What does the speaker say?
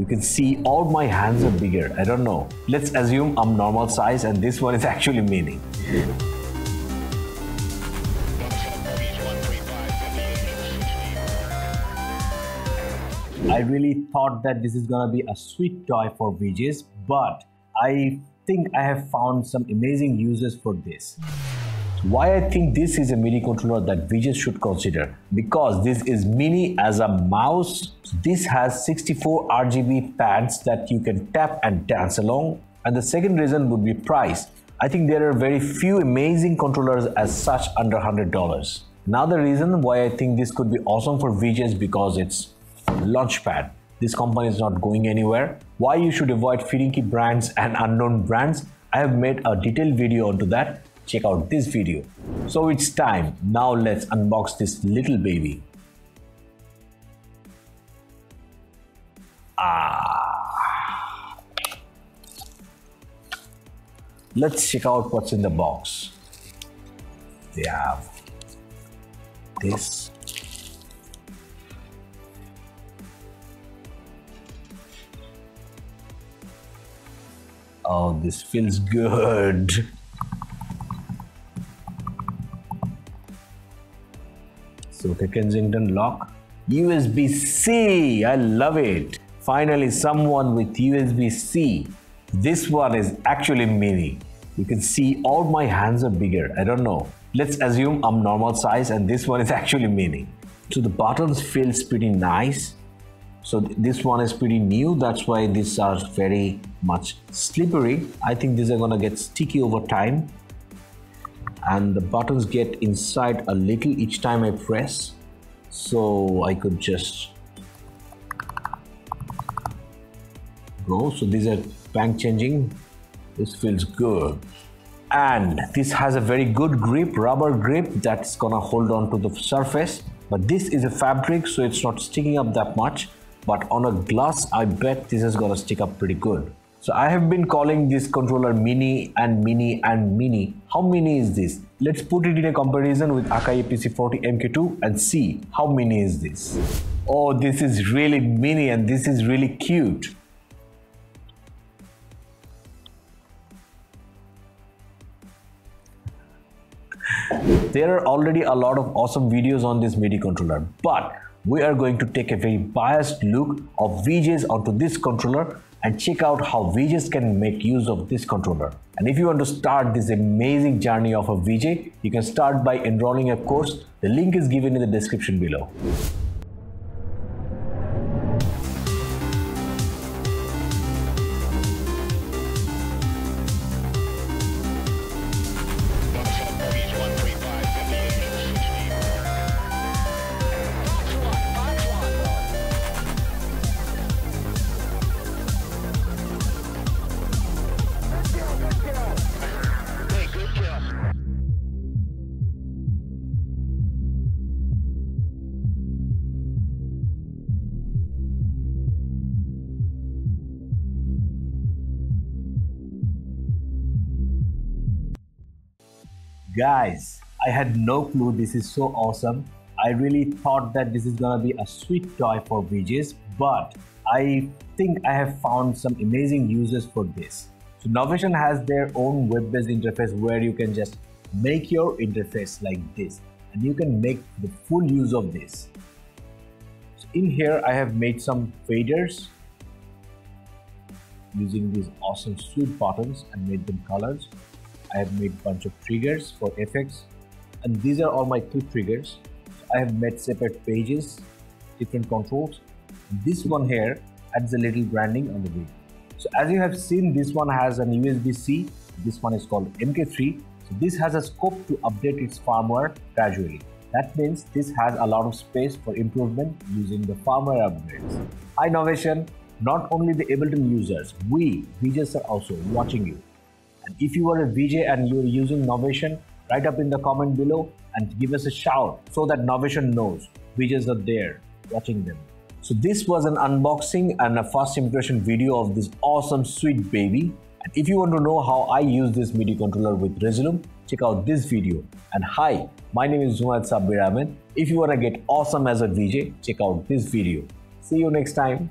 You can see all my hands are bigger. I don't know. Let's assume I'm normal size and this one is actually mini. I really thought that this is gonna be a sweet toy for VJs, but I think I have found some amazing uses for this. Why I think this is a MIDI controller that VJs should consider? Because this is mini as a mouse. This has 64 RGB pads that you can tap and dance along. And the second reason would be price. I think there are very few amazing controllers as such under $100. Another reason why I think this could be awesome for VJs because it's Launchpad. This company is not going anywhere. Why you should avoid finicky brands and unknown brands? I have made a detailed video onto that. Check out this video. So it's time. Now let's unbox this little baby. Let's check out what's in the box. They have this. Oh, this feels good. So the Kensington lock. USB-C, I love it. Finally, someone with USB-C. This one is actually mini. You can see all my hands are bigger. I don't know. Let's assume I'm normal size and this one is actually mini. So the buttons feels pretty nice. So this one is pretty new. That's why these are very much slippery. I think these are gonna get sticky over time. And the buttons get inside a little each time I press. So I could just go. So these are bank changing. This feels good. And this has a very good grip, rubber grip that's gonna hold on to the surface. But this is a fabric, so it's not sticking up that much. But on a glass, I bet this is gonna stick up pretty good. So I have been calling this controller mini and mini and mini. How mini is this? Let's put it in a comparison with Akai PC40 MK2 and see how mini is this. Oh, this is really mini and this is really cute. There are already a lot of awesome videos on this MIDI controller, but we are going to take a very biased look of VJs onto this controller and check out how VJs can make use of this controller. And if you want to start this amazing journey of a VJ, you can start by enrolling a course. The link is given in the description below. Guys, I had no clue this is so awesome. I really thought that this is gonna be a sweet toy for VJs, but I think I have found some amazing uses for this. So Novation has their own web-based interface where you can just make your interface like this and you can make the full use of this. So in here I have made some faders using these awesome sweet buttons and made them colors. I have made a bunch of triggers for effects, and these are all my two triggers. I have made separate pages, different controls. This one here adds a little branding on the video. So as you have seen, this one has an USB-C. This one is called MK3. So this has a scope to update its firmware gradually. That means this has a lot of space for improvement using the firmware upgrades. Hi Novation, not only the Ableton users, we VJs are also watching you. And if you are a VJ and you are using Novation, write up in the comment below and give us a shout so that Novation knows VJs are there watching them. So this was an unboxing and a first impression video of this awesome sweet baby. And if you want to know how I use this MIDI controller with Resolume, check out this video. And hi, my name is Sabbir Ahmed. If you want to get awesome as a VJ, check out this video. See you next time.